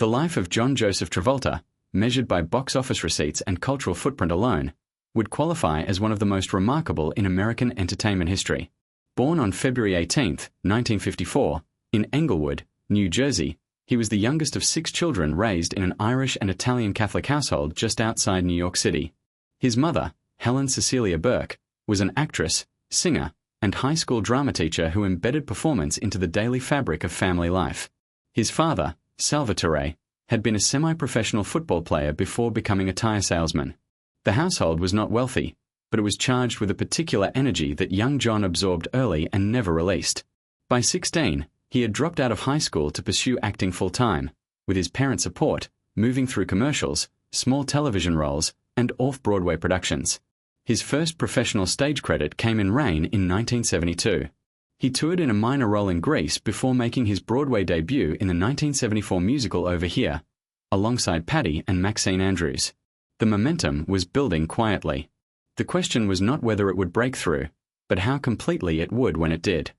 The life of John Joseph Travolta, measured by box office receipts and cultural footprint alone, would qualify as one of the most remarkable in American entertainment history. Born on February 18, 1954, in Englewood, New Jersey, he was the youngest of 6 children raised in an Irish and Italian Catholic household just outside New York City. His mother, Helen Cecilia Burke, was an actress, singer, and high school drama teacher who embedded performance into the daily fabric of family life. His father, Salvatore, had been a semi-professional football player before becoming a tire salesman. The household was not wealthy, but it was charged with a particular energy that young John absorbed early and never released. By 16, he had dropped out of high school to pursue acting full-time, with his parents' support, moving through commercials, small television roles, and off-Broadway productions. His first professional stage credit came in Rain in 1972. He toured in a minor role in Grease before making his Broadway debut in the 1974 musical Over Here, alongside Patty and Maxine Andrews. The momentum was building quietly. The question was not whether it would break through, but how completely it would when it did.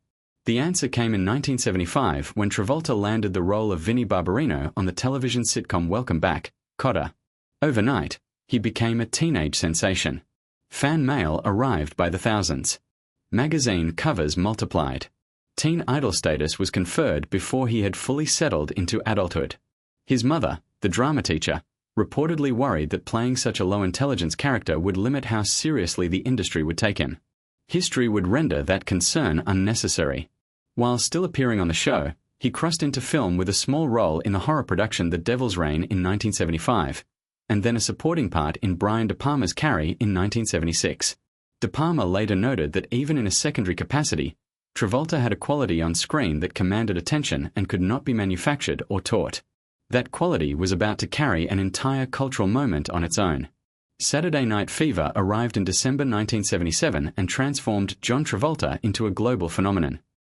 The answer came in 1975 when Travolta landed the role of Vinnie Barbarino on the television sitcom Welcome Back, Kotter. Overnight, he became a teenage sensation. Fan mail arrived by the thousands. Magazine covers multiplied. Teen idol status was conferred before he had fully settled into adulthood. His mother, the drama teacher, reportedly worried that playing such a low-intelligence character would limit how seriously the industry would take him. History would render that concern unnecessary. While still appearing on the show, he crossed into film with a small role in the horror production The Devil's Reign in 1975, and then a supporting part in Brian De Palma's Carrie in 1976. De Palma later noted that even in a secondary capacity, Travolta had a quality on screen that commanded attention and could not be manufactured or taught. That quality was about to carry an entire cultural moment on its own. Saturday Night Fever arrived in December 1977 and transformed John Travolta into a global phenomenon.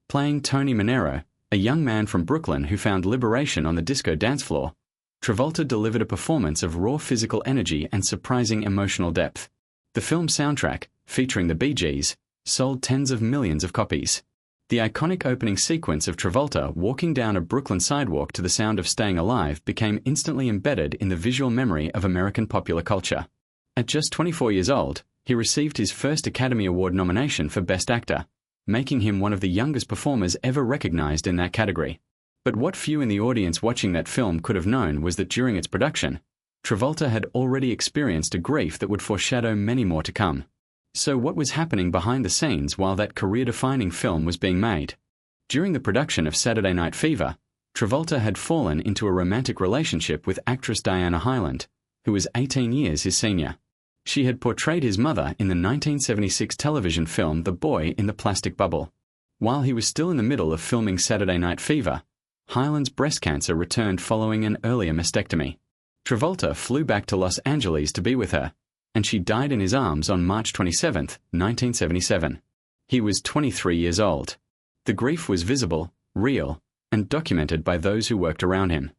Playing Tony Manero, a young man from Brooklyn who found liberation on the disco dance floor, Travolta delivered a performance of raw physical energy and surprising emotional depth. The film soundtrack, featuring the Bee Gees, sold tens of millions of copies. The iconic opening sequence of Travolta walking down a Brooklyn sidewalk to the sound of Staying Alive became instantly embedded in the visual memory of American popular culture. At just 24 years old, he received his first Academy Award nomination for Best Actor, making him one of the youngest performers ever recognized in that category. But what few in the audience watching that film could have known was that during its production, Travolta had already experienced a grief that would foreshadow many more to come. So what was happening behind the scenes while that career-defining film was being made? During the production of Saturday Night Fever, Travolta had fallen into a romantic relationship with actress Diana Hyland, who was 18 years his senior. She had portrayed his mother in the 1976 television film The Boy in the Plastic Bubble. While he was still in the middle of filming Saturday Night Fever, Hyland's breast cancer returned following an earlier mastectomy. Travolta flew back to Los Angeles to be with her, and she died in his arms on March 27, 1977. He was 23 years old. The grief was visible, real, and documented by those who worked around him.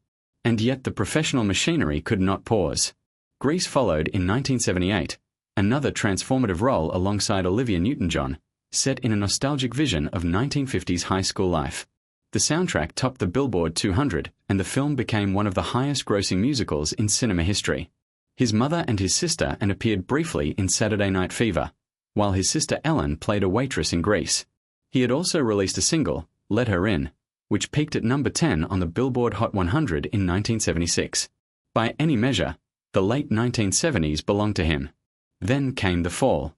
And yet the professional machinery could not pause. Grease followed in 1978, another transformative role alongside Olivia Newton-John, set in a nostalgic vision of 1950s high school life. The soundtrack topped the Billboard 200, and the film became one of the highest-grossing musicals in cinema history. His mother and his sister appeared briefly in Saturday Night Fever, while his sister Ellen played a waitress in Grease. He had also released a single, Let Her In, which peaked at number 10 on the Billboard Hot 100 in 1976. By any measure, the late 1970s belonged to him. Then came the fall.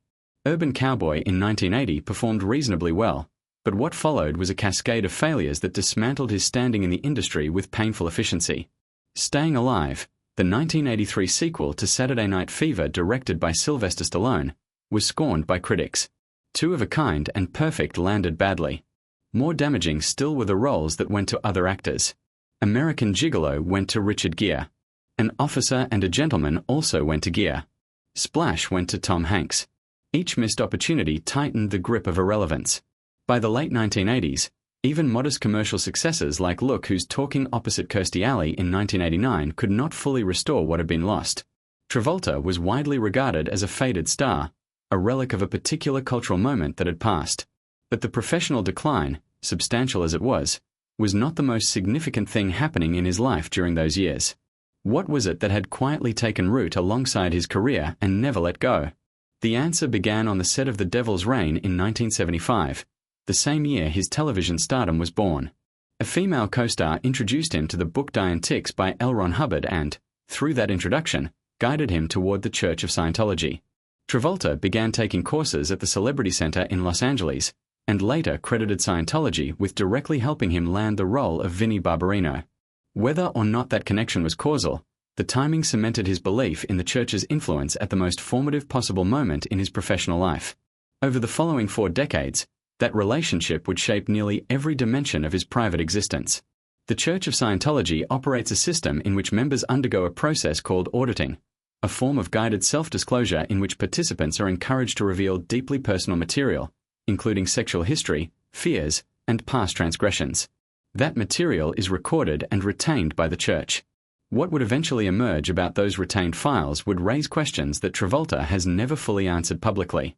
Urban Cowboy in 1980 performed reasonably well, but what followed was a cascade of failures that dismantled his standing in the industry with painful efficiency. Staying Alive, the 1983 sequel to Saturday Night Fever directed by Sylvester Stallone, was scorned by critics. Two of a Kind and Perfect landed badly. More damaging still were the roles that went to other actors. American Gigolo went to Richard Gere. An Officer and a Gentleman also went to Gere. Splash went to Tom Hanks. Each missed opportunity tightened the grip of irrelevance. By the late 1980s, even modest commercial successes like Look Who's Talking opposite Kirstie Alley in 1989 could not fully restore what had been lost. Travolta was widely regarded as a faded star, a relic of a particular cultural moment that had passed. But the professional decline, substantial as it was was not the most significant thing happening in his life during those years. What was it that had quietly taken root alongside his career and never let go? The answer began on the set of The Devil's Reign in 1975, the same year his television stardom was born. A female co-star introduced him to the book Dianetics by L. Ron Hubbard and, through that introduction, guided him toward the Church of Scientology. Travolta began taking courses at the Celebrity Center in Los Angeles, and later credited Scientology with directly helping him land the role of Vinnie Barbarino. Whether or not that connection was causal, the timing cemented his belief in the Church's influence at the most formative possible moment in his professional life. Over the following 4 decades, that relationship would shape nearly every dimension of his private existence. The Church of Scientology operates a system in which members undergo a process called auditing, a form of guided self-disclosure in which participants are encouraged to reveal deeply personal material, including sexual history, fears, and past transgressions. That material is recorded and retained by the Church. What would eventually emerge about those retained files would raise questions that Travolta has never fully answered publicly.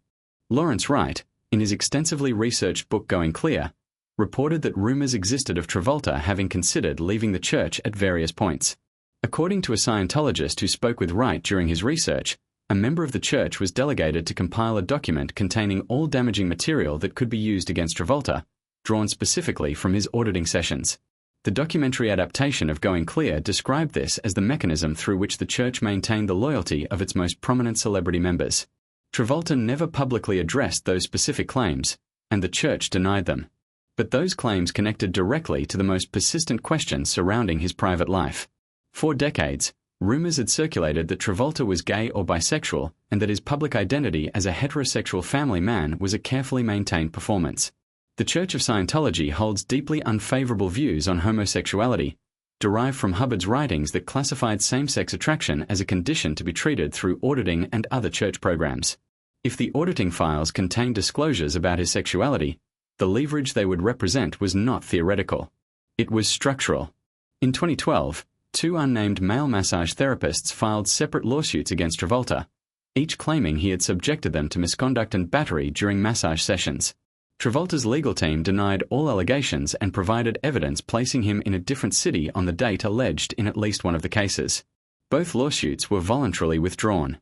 Lawrence Wright, in his extensively researched book Going Clear, reported that rumors existed of Travolta having considered leaving the Church at various points. According to a Scientologist who spoke with Wright during his research, a member of the Church was delegated to compile a document containing all damaging material that could be used against Travolta, drawn specifically from his auditing sessions. The documentary adaptation of Going Clear described this as the mechanism through which the Church maintained the loyalty of its most prominent celebrity members. Travolta never publicly addressed those specific claims, and the Church denied them. But those claims connected directly to the most persistent questions surrounding his private life. For decades, rumors had circulated that Travolta was gay or bisexual and that his public identity as a heterosexual family man was a carefully maintained performance. The Church of Scientology holds deeply unfavorable views on homosexuality, derived from Hubbard's writings that classified same-sex attraction as a condition to be treated through auditing and other church programs. If the auditing files contained disclosures about his sexuality, the leverage they would represent was not theoretical. It was structural. In 2012, 2 unnamed male massage therapists filed separate lawsuits against Travolta, each claiming he had subjected them to misconduct and battery during massage sessions. Travolta's legal team denied all allegations and provided evidence placing him in a different city on the date alleged in at least one of the cases. Both lawsuits were voluntarily withdrawn.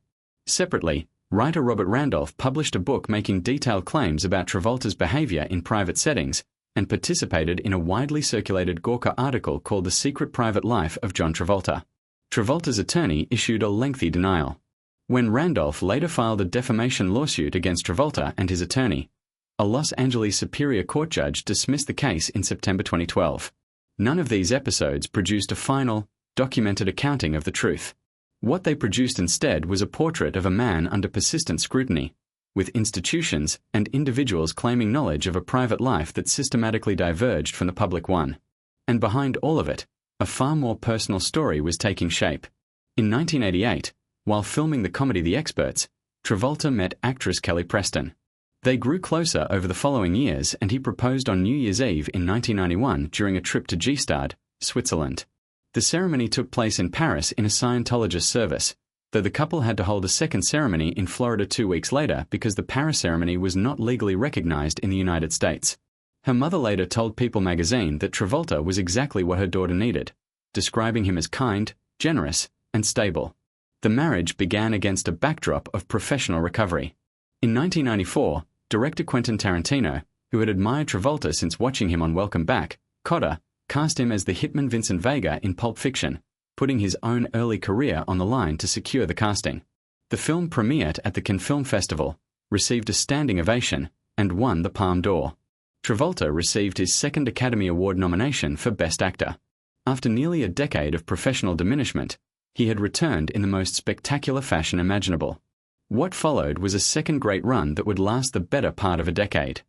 Separately, writer Robert Randolph published a book making detailed claims about Travolta's behavior in private settings and participated in a widely circulated Gawker article called The Secret Private Life of John Travolta. Travolta's attorney issued a lengthy denial. When Randolph later filed a defamation lawsuit against Travolta and his attorney, a Los Angeles Superior Court judge dismissed the case in September 2012. None of these episodes produced a final, documented accounting of the truth. What they produced instead was a portrait of a man under persistent scrutiny, with institutions and individuals claiming knowledge of a private life that systematically diverged from the public one. And behind all of it, a far more personal story was taking shape. In 1988, while filming the comedy The Experts, Travolta met actress Kelly Preston. They grew closer over the following years, and he proposed on New Year's Eve in 1991 during a trip to Gstaad, Switzerland. The ceremony took place in Paris in a Scientologist service, though the couple had to hold a second ceremony in Florida 2 weeks later because the Paris ceremony was not legally recognized in the United States. Her mother later told People magazine that Travolta was exactly what her daughter needed, describing him as kind, generous, and stable. The marriage began against a backdrop of professional recovery. In 1994, director Quentin Tarantino, who had admired Travolta since watching him on Welcome Back, Kotter, cast him as the hitman Vincent Vega in Pulp Fiction, putting his own early career on the line to secure the casting. The film premiered at the Cannes Film Festival, received a standing ovation, and won the Palme d'Or. Travolta received his second Academy Award nomination for Best Actor. After nearly a decade of professional diminishment, he had returned in the most spectacular fashion imaginable. What followed was a second great run that would last the better part of a decade.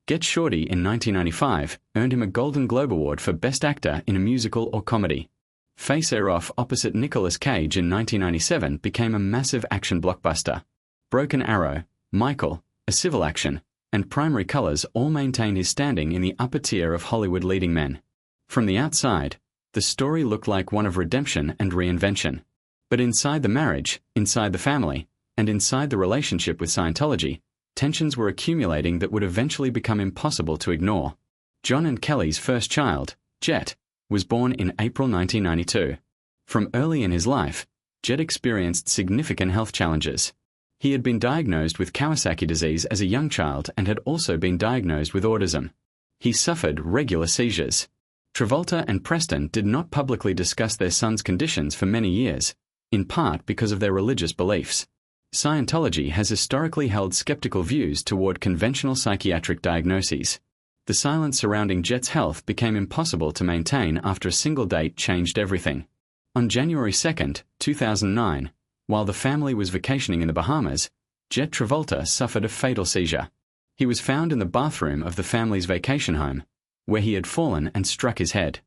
Get Shorty in 1995 earned him a Golden Globe Award for Best Actor in a Musical or Comedy. Face Air Off opposite Nicolas Cage in 1997 became a massive action blockbuster. Broken Arrow, Michael, A Civil Action, and Primary Colors all maintained his standing in the upper tier of Hollywood leading men. From the outside, the story looked like one of redemption and reinvention. But inside the marriage, inside the family, and inside the relationship with Scientology, tensions were accumulating that would eventually become impossible to ignore. John and Kelly's first child, Jet, was born in April 1992. From early in his life, Jet experienced significant health challenges. He had been diagnosed with Kawasaki disease as a young child and had also been diagnosed with autism. He suffered regular seizures. Travolta and Preston did not publicly discuss their son's conditions for many years, in part because of their religious beliefs. Scientology has historically held skeptical views toward conventional psychiatric diagnoses. The silence surrounding Jet's health became impossible to maintain after a single date changed everything. On January 2, 2009, while the family was vacationing in the Bahamas, Jet Travolta suffered a fatal seizure. He was found in the bathroom of the family's vacation home, where he had fallen and struck his head.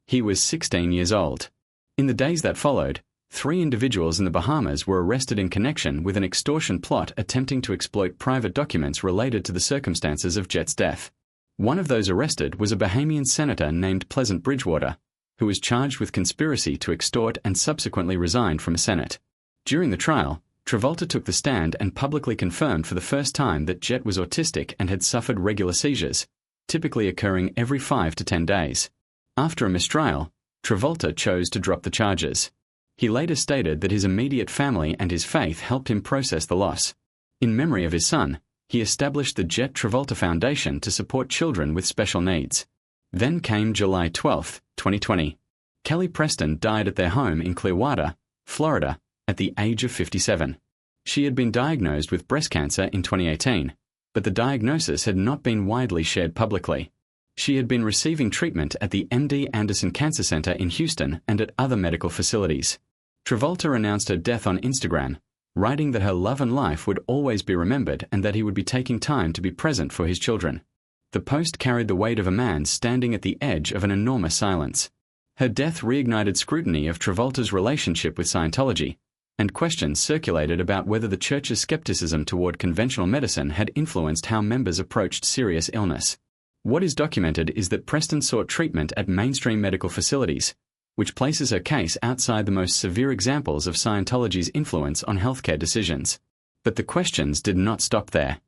He was 16 years old. In the days that followed, 3 individuals in the Bahamas were arrested in connection with an extortion plot attempting to exploit private documents related to the circumstances of Jet's death. One of those arrested was a Bahamian senator named Pleasant Bridgewater, who was charged with conspiracy to extort and subsequently resigned from the Senate. During the trial, Travolta took the stand and publicly confirmed for the first time that Jet was autistic and had suffered regular seizures, typically occurring every 5 to 10 days. After a mistrial, Travolta chose to drop the charges. He later stated that his immediate family and his faith helped him process the loss. In memory of his son, he established the Jet Travolta Foundation to support children with special needs. Then came July 12, 2020. Kelly Preston died at their home in Clearwater, Florida, at the age of 57. She had been diagnosed with breast cancer in 2018, but the diagnosis had not been widely shared publicly. She had been receiving treatment at the MD Anderson Cancer Center in Houston and at other medical facilities. Travolta announced her death on Instagram, writing that her love and life would always be remembered and that he would be taking time to be present for his children. The post carried the weight of a man standing at the edge of an enormous silence. Her death reignited scrutiny of Travolta's relationship with Scientology, and questions circulated about whether the church's skepticism toward conventional medicine had influenced how members approached serious illness. What is documented is that Preston sought treatment at mainstream medical facilities, which places her case outside the most severe examples of Scientology's influence on healthcare decisions. But the questions did not stop there.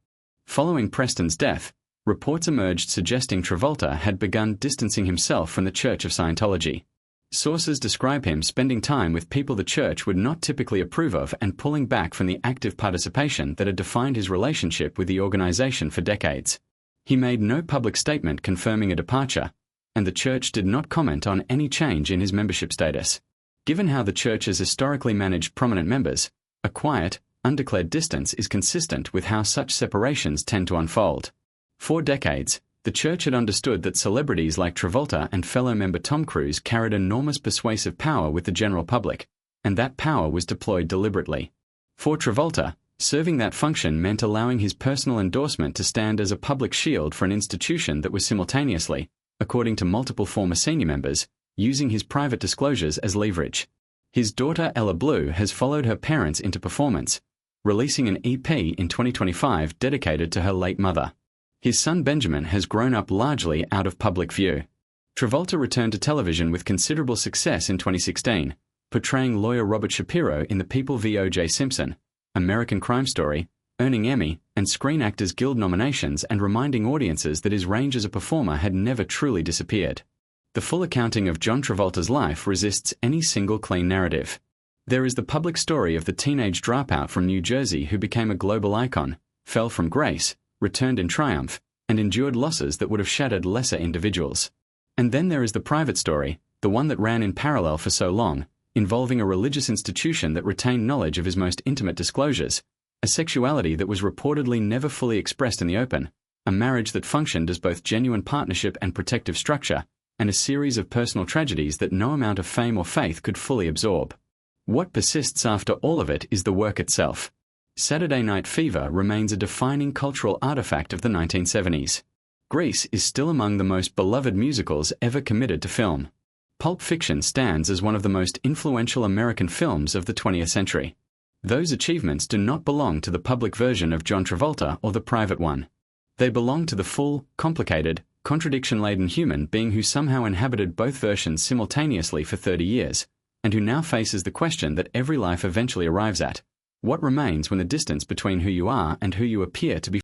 Following Preston's death, reports emerged suggesting Travolta had begun distancing himself from the Church of Scientology. Sources describe him spending time with people the church would not typically approve of and pulling back from the active participation that had defined his relationship with the organization for decades. He made no public statement confirming a departure, and the church did not comment on any change in his membership status. Given how the church has historically managed prominent members, a quiet, undeclared distance is consistent with how such separations tend to unfold. For decades, the church had understood that celebrities like Travolta and fellow member Tom Cruise carried enormous persuasive power with the general public, and that power was deployed deliberately. For Travolta, serving that function meant allowing his personal endorsement to stand as a public shield for an institution that was simultaneously, according to multiple former senior members, using his private disclosures as leverage. His daughter Ella Blue has followed her parents into performance, releasing an EP in 2025 dedicated to her late mother. His son Benjamin has grown up largely out of public view. Travolta returned to television with considerable success in 2016, portraying lawyer Robert Shapiro in The People v. O.J. Simpson, American Crime Story, earning Emmy and Screen Actors Guild nominations and reminding audiences that his range as a performer had never truly disappeared. The full accounting of John Travolta's life resists any single clean narrative. There is the public story of the teenage dropout from New Jersey who became a global icon, fell from grace, returned in triumph, and endured losses that would have shattered lesser individuals. And then there is the private story, the one that ran in parallel for so long, involving a religious institution that retained knowledge of his most intimate disclosures, a sexuality that was reportedly never fully expressed in the open, a marriage that functioned as both genuine partnership and protective structure, and a series of personal tragedies that no amount of fame or faith could fully absorb. What persists after all of it is the work itself. Saturday Night Fever remains a defining cultural artifact of the 1970s. Grease is still among the most beloved musicals ever committed to film. Pulp Fiction stands as one of the most influential American films of the 20th century. Those achievements do not belong to the public version of John Travolta or the private one. They belong to the full, complicated, contradiction-laden human being who somehow inhabited both versions simultaneously for 30 years, and who now faces the question that every life eventually arrives at: what remains when the distance between who you are and who you appear to be